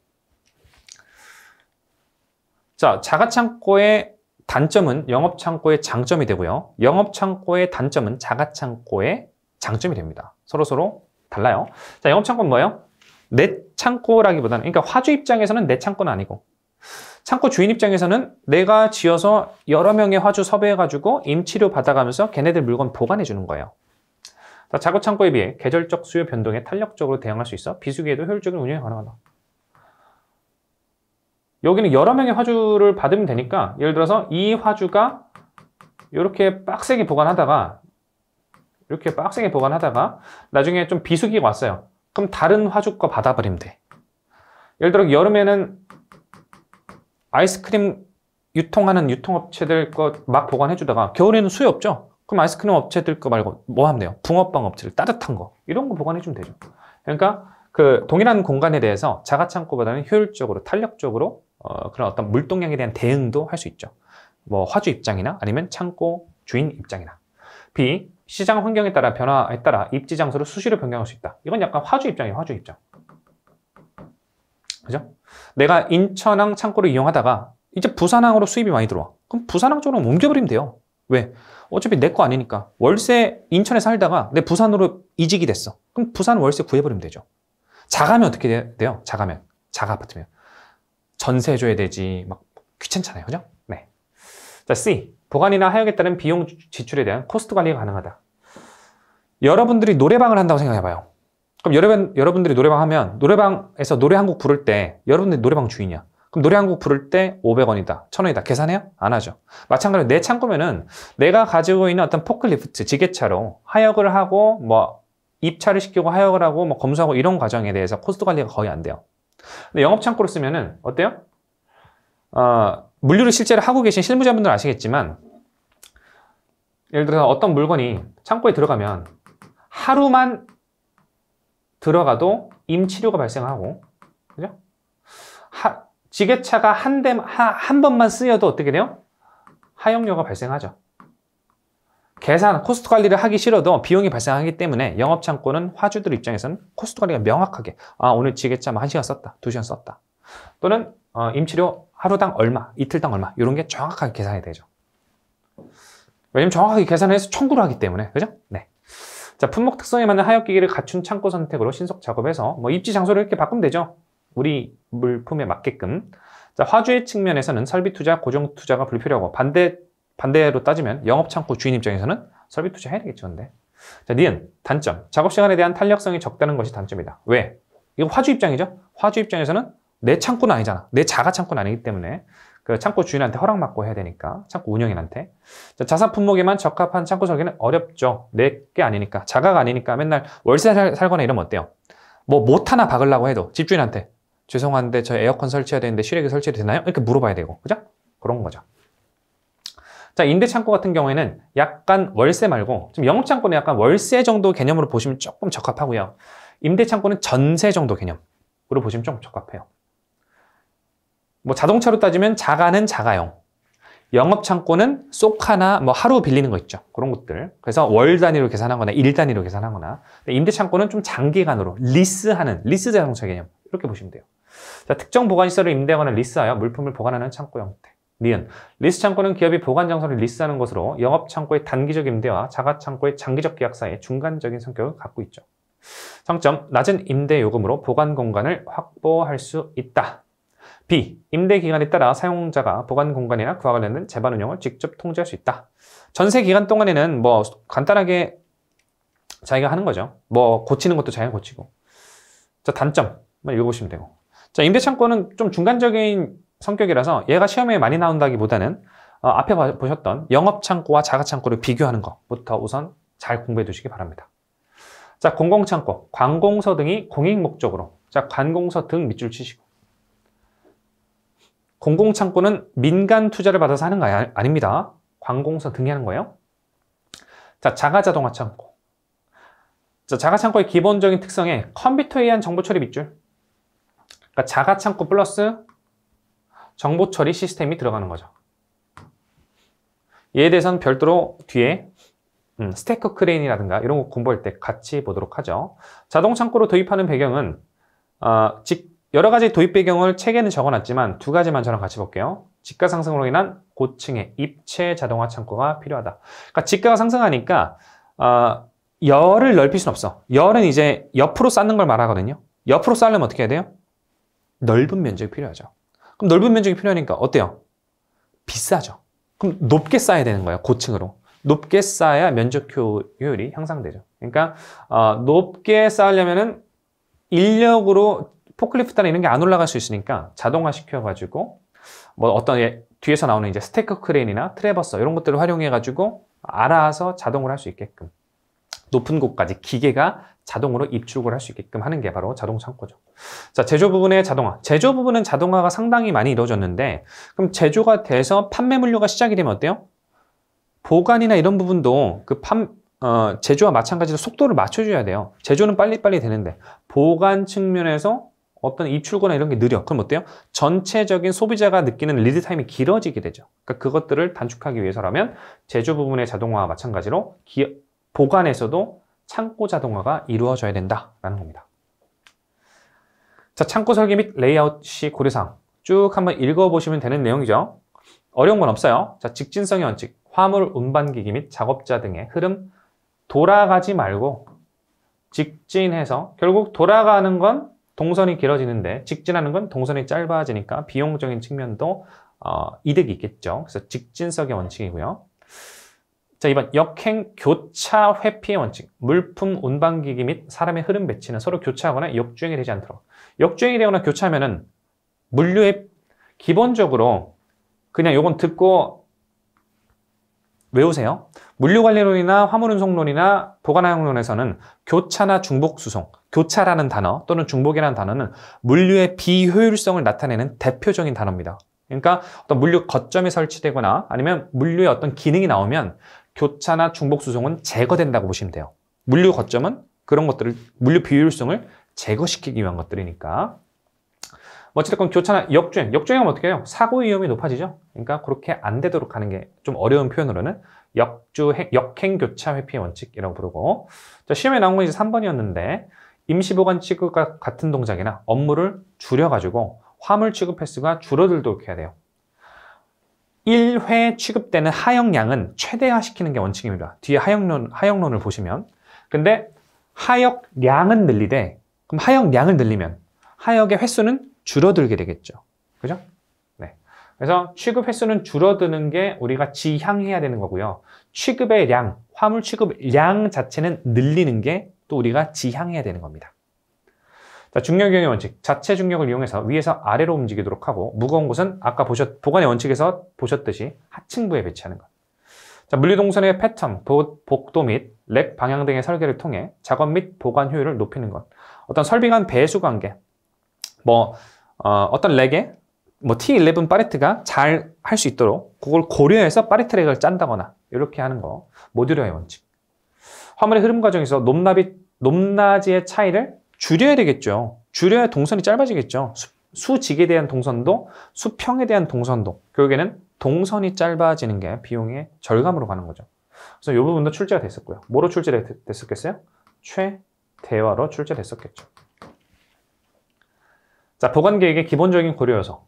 자, 자가창고의 단점은 영업창고의 장점이 되고요. 영업창고의 단점은 자가창고의 장점이 됩니다. 서로서로 달라요. 자, 영업창고는 뭐예요? 내 창고라기보다는, 그러니까 화주 입장에서는 내 창고는 아니고, 창고 주인 입장에서는 내가 지어서 여러 명의 화주 섭외해가지고 임치료 받아가면서 걔네들 물건 보관해주는 거예요. 자고 창고에 비해 계절적 수요 변동에 탄력적으로 대응할 수 있어 비수기에도 효율적인 운영이 가능하다. 여기는 여러 명의 화주를 받으면 되니까, 예를 들어서 이 화주가 이렇게 빡세게 보관하다가 나중에 좀 비수기가 왔어요. 그럼 다른 화주 거 받아버리면 돼. 예를 들어 여름에는 아이스크림 유통하는 유통업체들 거 막 보관해주다가 겨울에는 수요 없죠? 그럼 아이스크림 업체들 거 말고 뭐 하면 돼요? 붕어빵 업체들 따뜻한 거 이런 거 보관해주면 되죠. 그러니까 그 동일한 공간에 대해서 자가창고보다는 효율적으로 탄력적으로 그런 어떤 물동량에 대한 대응도 할 수 있죠. 뭐 화주 입장이나 아니면 창고 주인 입장이나. B. 시장 환경에 따라 변화에 따라 입지 장소를 수시로 변경할 수 있다. 이건 약간 화주 입장이에요. 화주 입장. 그죠? 내가 인천항 창고를 이용하다가 이제 부산항으로 수입이 많이 들어와. 그럼 부산항 쪽으로 옮겨버리면 돼요. 왜? 어차피 내 거 아니니까. 월세 인천에 살다가 내 부산으로 이직이 됐어. 그럼 부산 월세 구해버리면 되죠. 자가면 어떻게 돼요? 자가 아파트면. 전세 줘야 되지. 막 귀찮잖아요. 그죠? 네. 자, C. 보관이나 하역에 따른 비용 지출에 대한 코스트 관리가 가능하다. 여러분들이 노래방을 한다고 생각해봐요. 그럼 여러분들이 노래방 하면 노래방에서 노래 한 곡 부를 때 여러분들이 노래방 주인이야. 그럼 노래 한 곡 부를 때 500원이다, 1000원이다. 계산해요? 안 하죠. 마찬가지로 내 창고면은 내가 가지고 있는 어떤 포클리프트, 지게차로 하역을 하고 뭐 입차를 시키고 하역을 하고 뭐 검수하고 이런 과정에 대해서 코스트 관리가 거의 안 돼요. 근데 영업 창고를 쓰면은 어때요? 물류를 실제로 하고 계신 실무자분들 아시겠지만, 예를 들어서 어떤 물건이 창고에 들어가면 하루만 들어가도 임치료가 발생하고, 그죠? 지게차가 한 번만 쓰여도 어떻게 돼요? 하역료가 발생하죠. 계산, 코스트 관리를 하기 싫어도 비용이 발생하기 때문에 영업 창고는 화주들 입장에서는 코스트 관리가 명확하게, 오늘 지게차 1시간 썼다, 2시간 썼다. 또는 임치료 하루당 얼마, 이틀당 얼마, 이런 게 정확하게 계산이 되죠. 왜냐면 정확하게 계산을 해서 청구를 하기 때문에, 그죠? 네. 자, 품목 특성에 맞는 하역기기를 갖춘 창고 선택으로 신속 작업해서 뭐 입지 장소를 이렇게 바꾸면 되죠. 우리 물품에 맞게끔. 자, 화주의 측면에서는 설비 투자, 고정 투자가 불필요하고, 반대로 따지면 영업 창고 주인 입장에서는 설비 투자 해야 되겠죠, 근데. 자, 니은 단점. 작업 시간에 대한 탄력성이 적다는 것이 단점이다. 왜? 이거 화주 입장이죠. 화주 입장에서는 내 창고는 아니잖아. 내 자가 창고는 아니기 때문에 그 창고 주인한테 허락받고 해야 되니까, 창고 운영인한테. 자, 자사 품목에만 적합한 창고 설계는 어렵죠. 내 게 아니니까, 자가가 아니니까 맨날 월세 살거나 이러면 어때요? 뭐 못 하나 박으려고 해도 집주인한테 죄송한데 저 에어컨 설치해야 되는데 실외기 설치해도 되나요? 이렇게 물어봐야 되고, 그죠? 그런 거죠. 자, 임대 창고 같은 경우에는 약간 월세 말고, 좀 영업 창고는 약간 월세 정도 개념으로 보시면 조금 적합하고요. 임대 창고는 전세 정도 개념으로 보시면 좀 적합해요. 뭐 자동차로 따지면 자가는 자가용, 영업 창고는 쏙 하나 뭐 하루 빌리는 거 있죠. 그런 것들. 그래서 월 단위로 계산하거나 일 단위로 계산하거나. 임대 창고는 좀 장기간으로 리스 자동차 개념, 이렇게 보시면 돼요. 자, 특정 보관시설을 임대하거나 리스하여 물품을 보관하는 창고 형태. 니은 리스 창고는 기업이 보관 장소를 리스하는 것으로 영업 창고의 단기적 임대와 자가 창고의 장기적 계약 사이의 중간적인 성격을 갖고 있죠. 장점, 낮은 임대 요금으로 보관 공간을 확보할 수 있다. B. 임대 기간에 따라 사용자가 보관 공간이나 그와 관련된 재반 운영을 직접 통제할 수 있다. 전세 기간 동안에는 뭐 간단하게 자기가 하는 거죠. 뭐 고치는 것도 자기가 고치고. 자, 단점만 읽어보시면 되고. 자, 임대 창고는 좀 중간적인 성격이라서 얘가 시험에 많이 나온다기보다는 앞에 보셨던 영업 창고와 자가 창고를 비교하는 것부터 우선 잘 공부해 두시기 바랍니다. 자, 공공창고, 관공서 등이 공익 목적으로. 자, 관공서 등 밑줄 치시고. 공공창고는 민간 투자를 받아서 하는 거 아닙니다. 관공서 등이 하는 거예요. 자, 자가자동화 창고. 자, 자가창고의 기본적인 특성에 컴퓨터에 의한 정보 처리 밑줄. 그러니까 자가창고 플러스 정보 처리 시스템이 들어가는 거죠. 이에 대해서는 별도로 뒤에 스테이크 크레인이라든가 이런 거 공부할 때 같이 보도록 하죠. 자동창고로 도입하는 배경은 여러 가지 도입 배경을 책에는 적어놨지만 두 가지만 저랑 같이 볼게요. 지가 상승으로 인한 고층의 입체 자동화 창고가 필요하다. 그러니까 지가가 상승하니까 열을 넓힐 수는 없어. 열은 이제 옆으로 쌓는 걸 말하거든요. 옆으로 쌓으려면 어떻게 해야 돼요? 넓은 면적이 필요하죠. 그럼 넓은 면적이 필요하니까 어때요? 비싸죠. 그럼 높게 쌓아야 되는 거예요. 고층으로. 높게 쌓아야 면적 효율이 향상되죠. 그러니까 높게 쌓으려면은 인력으로 포클리프트나 이런 게 안 올라갈 수 있으니까 자동화 시켜가지고 뭐 어떤 뒤에서 나오는 이제 스테이크 크레인이나 트래버서 이런 것들을 활용해가지고 알아서 자동으로 할 수 있게끔 높은 곳까지 기계가 자동으로 입출을 할 수 있게끔 하는 게 바로 자동 창고죠. 자, 제조 부분의 자동화. 제조 부분은 자동화가 상당히 많이 이루어졌는데 그럼 제조가 돼서 판매 물류가 시작이 되면 어때요? 보관이나 이런 부분도 제조와 마찬가지로 속도를 맞춰줘야 돼요. 제조는 빨리빨리 되는데 보관 측면에서 어떤 입출구나 이런 게 느려. 그럼 어때요? 전체적인 소비자가 느끼는 리드 타임이 길어지게 되죠. 그러니까 그것들을 단축하기 위해서라면 제조 부분의 자동화와 마찬가지로 보관에서도 창고 자동화가 이루어져야 된다라는 겁니다. 자, 창고 설계 및 레이아웃 시 고려사항 쭉 한번 읽어보시면 되는 내용이죠. 어려운 건 없어요. 자, 직진성의 원칙, 화물 운반기기 및 작업자 등의 흐름, 돌아가지 말고 직진해서 결국 돌아가는 건 동선이 길어지는데 직진하는 건 동선이 짧아지니까 비용적인 측면도 이득이 있겠죠. 그래서 직진성의 원칙이고요. 자, 2번 역행 교차 회피의 원칙. 물품 운반기기 및 사람의 흐름 배치는 서로 교차하거나 역주행이 되지 않도록. 역주행이 되거나 교차하면은 물류의 기본적으로 그냥 요건 듣고 외우세요. 물류관리론이나 화물운송론이나 보관항론에서는 교차나 중복수송, 교차라는 단어 또는 중복이라는 단어는 물류의 비효율성을 나타내는 대표적인 단어입니다. 그러니까 어떤 물류 거점이 설치되거나 아니면 물류의 어떤 기능이 나오면 교차나 중복수송은 제거된다고 보시면 돼요. 물류 거점은 그런 것들을, 물류 비효율성을 제거시키기 위한 것들이니까. 어찌됐건 교차나 역주행하면 어떻게 해요? 사고 위험이 높아지죠. 그러니까 그렇게 안 되도록 하는 게 좀 어려운 표현으로는 역행 교차 회피의 원칙이라고 부르고, 자, 시험에 나온 건 이제 3번이었는데 임시보관 취급과 같은 동작이나 업무를 줄여가지고 화물 취급 횟수가 줄어들도록 해야 돼요. 1회 취급되는 하역량은 최대화시키는 게 원칙입니다. 뒤에 하역론을 보시면. 근데 하역량은 늘리되, 그럼 하역량을 늘리면 하역의 횟수는 줄어들게 되겠죠. 그죠? 네. 그래서 취급 횟수는 줄어드는 게 우리가 지향해야 되는 거고요. 취급의 량, 화물 취급 량 자체는 늘리는 게 또 우리가 지향해야 되는 겁니다. 자, 중력 이용의 원칙. 자체 중력을 이용해서 위에서 아래로 움직이도록 하고 무거운 곳은 아까 보관의 원칙에서 보셨듯이 하층부에 배치하는 것. 자, 물류동선의 패턴, 복도 및 렉 방향 등의 설계를 통해 작업 및 보관 효율을 높이는 것. 어떤 설비 간 배수 관계, 어떤 렉에 T11 파레트가 잘 할 수 있도록 그걸 고려해서 파레트 렉을 짠다거나 이렇게 하는 거. 모듈러의 원칙. 화물의 흐름 과정에서 높낮이의 차이를 줄여야 되겠죠. 줄여야 동선이 짧아지겠죠. 수직에 대한 동선도, 수평에 대한 동선도. 결국에는 동선이 짧아지는 게 비용의 절감으로 가는 거죠. 그래서 이 부분도 출제가 됐었고요. 뭐로 출제됐었겠어요? 최대화로 출제됐었겠죠. 자, 보관 계획의 기본적인 고려 요소.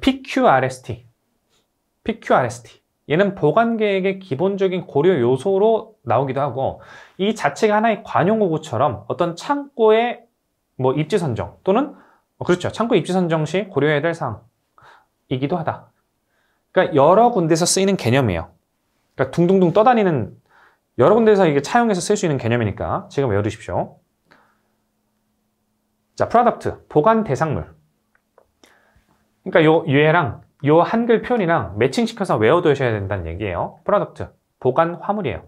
PQRST. 얘는 보관 계획의 기본적인 고려 요소로 나오기도 하고, 이 자체가 하나의 관용구구처럼 어떤 창고의 입지 선정 또는 그렇죠. 창고 입지 선정 시 고려해야 될 사항이기도 하다. 그러니까 여러 군데서 쓰이는 개념이에요. 그러니까 둥둥둥 떠다니는 여러 군데서 이게 차용해서 쓸 수 있는 개념이니까 지금 외워두십시오. 자, 프로덕트, 보관 대상물. 그러니까 얘랑 요 한글 표현이랑 매칭시켜서 외워두셔야 된다는 얘기예요. 프로덕트, 보관 화물이에요.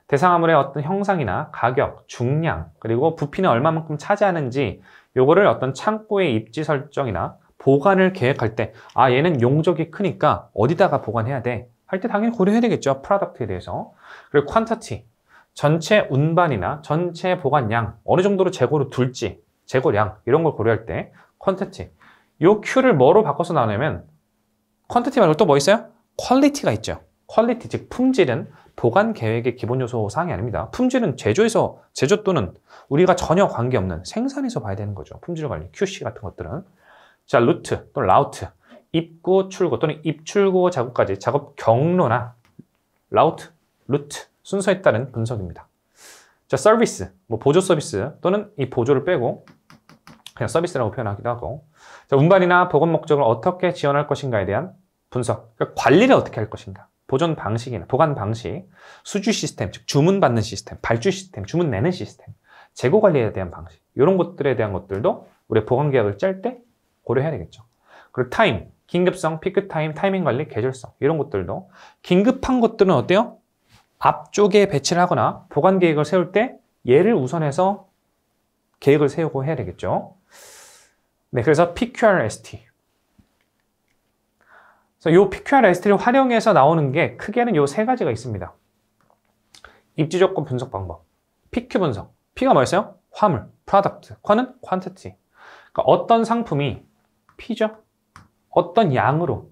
대상 화물의 어떤 형상이나 가격, 중량, 그리고 부피는 얼마만큼 차지하는지 요거를 어떤 창고의 입지 설정이나 보관을 계획할 때 얘는 용적이 크니까 어디다가 보관해야 돼? 할 때 당연히 고려해야 되겠죠. 프로덕트에 대해서. 그리고 퀀터티, 전체 운반이나 전체 보관량 어느 정도로 재고로 둘지, 재고량 이런 걸 고려할 때 퀀터티. 요 Q를 뭐로 바꿔서 나누냐면 퀀티티 말고 또 뭐 있어요? 퀄리티가 있죠. 퀄리티, 즉 품질은 보관 계획의 기본 요소 사항이 아닙니다. 품질은 제조 또는 우리가 전혀 관계없는 생산에서 봐야 되는 거죠. 품질 관리, QC 같은 것들은. 자, 루트 또는 라우트, 입구, 출구 또는 입출구 작업까지 작업 경로나 라우트, 루트, 순서에 따른 분석입니다. 자, 서비스, 뭐 보조 서비스 또는 이 보조를 빼고 그냥 서비스라고 표현하기도 하고. 자, 운반이나 보건 목적을 어떻게 지원할 것인가에 대한 분석. 그러니까 관리를 어떻게 할 것인가. 보존 방식이나 보관 방식, 수주 시스템, 즉 주문 받는 시스템, 발주 시스템, 주문 내는 시스템, 재고 관리에 대한 방식. 이런 것들에 대한 것들도 우리 보관 계약을 짤 때 고려해야 되겠죠. 그리고 타임, 긴급성, 피크 타임, 타이밍 관리, 계절성 이런 것들도 긴급한 것들은 어때요? 앞쪽에 배치를 하거나 보관 계획을 세울 때 얘를 우선해서 계획을 세우고 해야 되겠죠. 네, 그래서 PQRST. 그래서 이 PQRST를 활용해서 나오는 게 크게는 이 세 가지가 있습니다. 입지 조건 분석 방법. PQ 분석. P가 뭐였어요? 화물, product. Q는 quantity. 그러니까 어떤 상품이 P죠? 어떤 양으로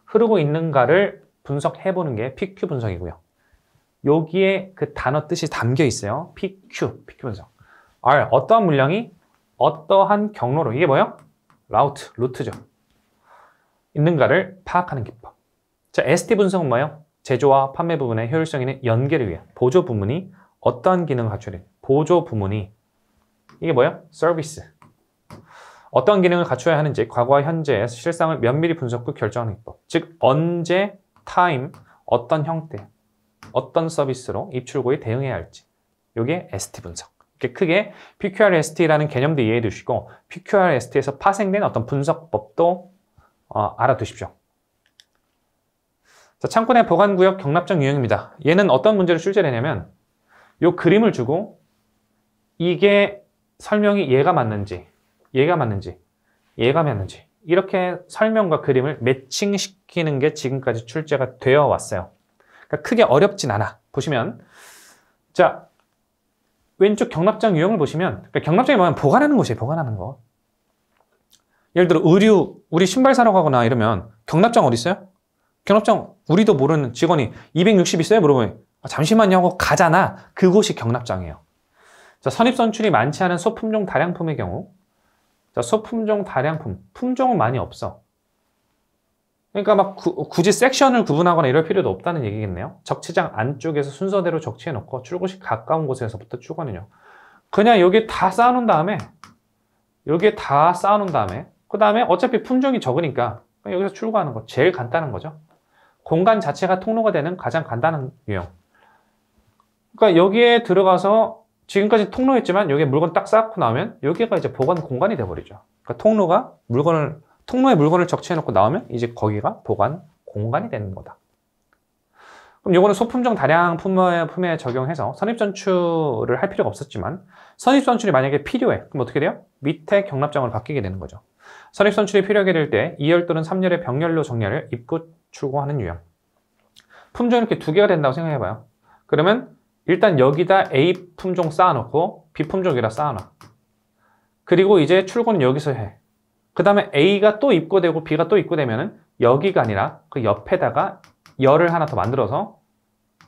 흐르고 있는가를 분석해보는 게 PQ 분석이고요. 여기에 그 단어 뜻이 담겨 있어요. PQ 분석. R, 어떠한 물량이 어떠한 경로로, 이게 뭐예요? 루트죠. 있는가를 파악하는 기법. 자, ST 분석은 뭐예요? 제조와 판매 부분의 효율성 있는 연계를 위해 보조 부문이 어떠한 기능을 갖춰야 돼? 보조 부문이, 이게 뭐예요? 서비스. 어떤 기능을 갖춰야 하는지 과거와 현재의 실상을 면밀히 분석 후 결정하는 기법. 즉, 언제, 타임, 어떤 형태, 어떤 서비스로 입출고에 대응해야 할지. 이게 ST 분석. 이렇게 크게 PQRST라는 개념도 이해해 두시고 PQRST에서 파생된 어떤 분석법도 알아두십시오. 자, 창고 내 보관구역 경납장 유형입니다. 얘는 어떤 문제를 출제하냐면 이 그림을 주고 이게 설명이 얘가 맞는지 이렇게 설명과 그림을 매칭시키는 게 지금까지 출제가 되어 왔어요. 그러니까 크게 어렵진 않아. 보시면 자, 왼쪽 경납장 유형을 보시면, 그러니까 경납장이 뭐냐면 보관하는 곳이에요. 보관하는 거. 예를 들어 의류, 우리 신발 사러 가거나 이러면 경납장 어디 있어요? 경납장 우리도 모르는 직원이 260 있어요? 물어보면 잠시만요 하고 가잖아. 그곳이 경납장이에요. 자, 선입선출이 많지 않은 소품종 다량품의 경우, 자, 소품종 다량품, 품종은 많이 없어. 그러니까 막 굳이 섹션을 구분하거나 이럴 필요도 없다는 얘기겠네요. 적치장 안쪽에서 순서대로 적치해놓고 출고시 가까운 곳에서부터 출고는요. 그냥 여기 다 쌓아놓은 다음에 그 다음에 어차피 품종이 적으니까 여기서 출고하는 거 제일 간단한 거죠. 공간 자체가 통로가 되는 가장 간단한 유형. 그러니까 여기에 들어가서 지금까지 통로였지만 여기에 물건 딱 쌓고 나오면 여기가 이제 보관 공간이 돼버리죠. 그러니까 통로에 물건을 적치해놓고 나오면 이제 거기가 보관 공간이 되는 거다. 그럼 요거는 소품종 다량품에 적용해서 선입선출을 할 필요가 없었지만 선입선출이 만약에 필요해. 그럼 어떻게 돼요? 밑에 경납장으로 바뀌게 되는 거죠. 선입선출이 필요하게 될 때 2열 또는 3열의 병렬로 정렬을 입고 출고하는 유형. 품종이 이렇게 두 개가 된다고 생각해봐요. 그러면 일단 여기다 A 품종 쌓아놓고 B 품종 여기다 쌓아놔. 그리고 이제 출고는 여기서 해. 그 다음에 A가 또 입고되고 B가 또 입고되면은 여기가 아니라 그 옆에다가 열을 하나 더 만들어서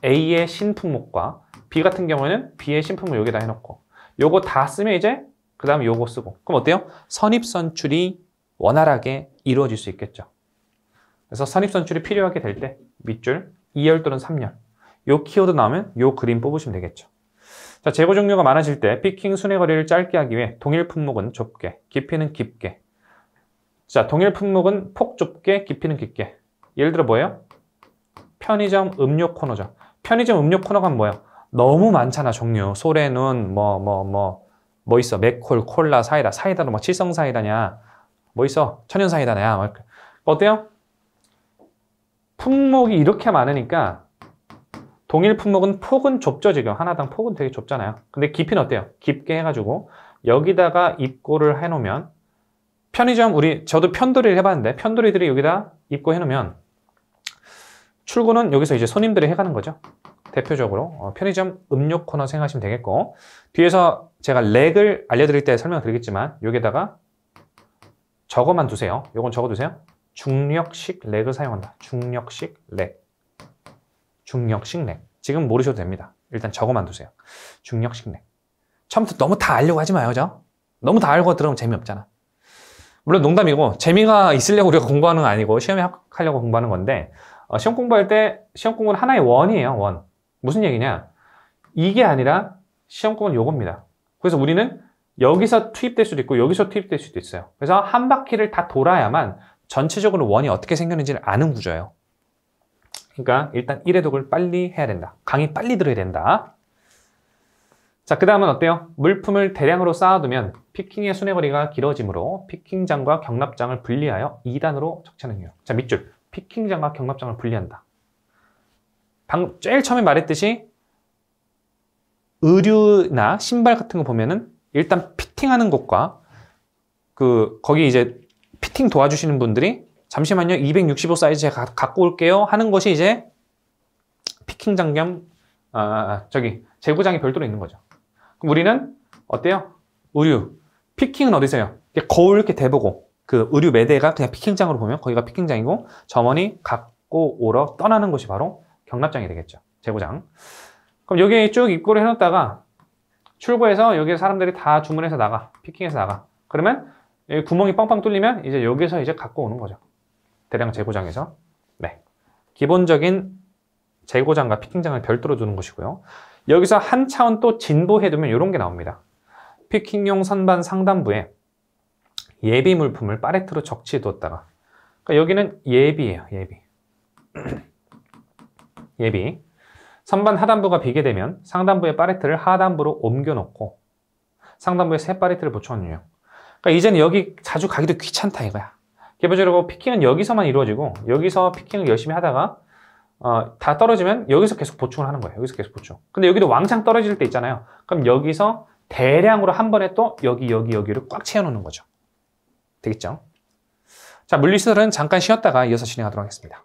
A의 신품목과 B 같은 경우에는 B의 신품을 여기다 해놓고 요거 다 쓰면 이제 그 다음에 요거 쓰고 그럼 어때요? 선입선출이 원활하게 이루어질 수 있겠죠. 그래서 선입선출이 필요하게 될 때 밑줄 2열 또는 3열 요 키워드 나오면 요 그림 뽑으시면 되겠죠. 자, 재고 종류가 많아질 때 피킹 순회 거리를 짧게 하기 위해 동일 품목은 좁게, 깊이는 깊게. 자, 동일 품목은 폭 좁게, 깊이는 깊게. 예를 들어 뭐예요? 편의점 음료 코너죠. 편의점 음료 코너가 뭐예요? 너무 많잖아, 종류. 소래눈, 뭐 있어? 맥콜, 콜라, 사이다도 뭐 칠성 사이다냐? 뭐 있어? 천연 사이다냐? 어때요? 품목이 이렇게 많으니까 동일 품목은 폭은 좁죠, 지금. 하나당 폭은 되게 좁잖아요. 근데 깊이는 어때요? 깊게 해가지고 여기다가 입고를 해놓으면 편의점, 저도 편도리를 해봤는데 편도리들이 여기다 입고 해놓으면 출고는 여기서 이제 손님들이 해가는 거죠. 대표적으로 편의점 음료 코너 생각하시면 되겠고 뒤에서 제가 렉을 알려드릴 때 설명드리겠지만 여기다가 저거만 두세요. 요건 적어두세요. 중력식 렉을 사용한다. 중력식 렉. 지금 모르셔도 됩니다. 일단 저거만 두세요. 중력식 렉. 처음부터 너무 다 알려고 하지 마요. 너무 다 알고 들으면 재미없잖아. 물론 농담이고 재미가 있으려고 우리가 공부하는 건 아니고 시험에 합격하려고 공부하는 건데 시험 공부할 때 시험 공부는 하나의 원이에요. 원. 무슨 얘기냐? 이게 아니라 시험권은 요겁니다. 그래서 우리는 여기서 투입될 수도 있고 여기서 투입될 수도 있어요. 그래서 한 바퀴를 다 돌아야만 전체적으로 원이 어떻게 생겼는지를 아는 구조예요. 그러니까 일단 1회 독을 빨리 해야 된다. 강의 빨리 들어야 된다. 자, 그 다음은 어때요? 물품을 대량으로 쌓아두면 피킹의 순회거리가 길어지므로 피킹장과 경납장을 분리하여 2단으로 적시하는 이유. 자, 밑줄. 피킹장과 경납장을 분리한다. 방금 제일 처음에 말했듯이 의류나 신발 같은 거 보면은 일단 피팅하는 곳과 거기 이제 피팅 도와주시는 분들이 잠시만요, 265 사이즈 제가 갖고 올게요 하는 것이 이제 피킹장 겸 재고장이 별도로 있는 거죠. 그럼 우리는 어때요? 의류 피킹은 어디서요? 거울 이렇게 대보고 그 의류 매대가 그냥 피킹장으로 보면 거기가 피킹장이고 점원이 갖고 오러 떠나는 곳이 바로 경납장이 되겠죠. 재고장. 그럼 여기 쭉 입고를 해놓다가 출고해서 여기 사람들이 다 주문해서 나가. 피킹해서 나가. 그러면 여기 구멍이 뻥뻥 뚫리면 이제 여기서 이제 갖고 오는 거죠. 대량 재고장에서. 네. 기본적인 재고장과 피킹장을 별도로 두는 것이고요. 여기서 한 차원 또 진보해두면 이런 게 나옵니다. 피킹용 선반 상단부에 예비 물품을 팔레트로 적치해 두었다가, 그러니까 여기는 예비예요. 예비. 예비. 선반 하단부가 비게 되면 상단부의 팔레트를 하단부로 옮겨놓고 상단부에 새 팔레트를 붙여놓는 이유. 그러니까 이제는 여기 자주 가기도 귀찮다 이거야. 기본적으로 피킹은 여기서만 이루어지고 여기서 피킹을 열심히 하다가 다 떨어지면 여기서 계속 보충을 하는 거예요. 여기서 계속 보충. 근데 여기도 왕창 떨어질 때 있잖아요. 그럼 여기서 대량으로 한 번에 또 여기를 꽉 채워놓는 거죠. 되겠죠? 자, 물리시설은 잠깐 쉬었다가 이어서 진행하도록 하겠습니다.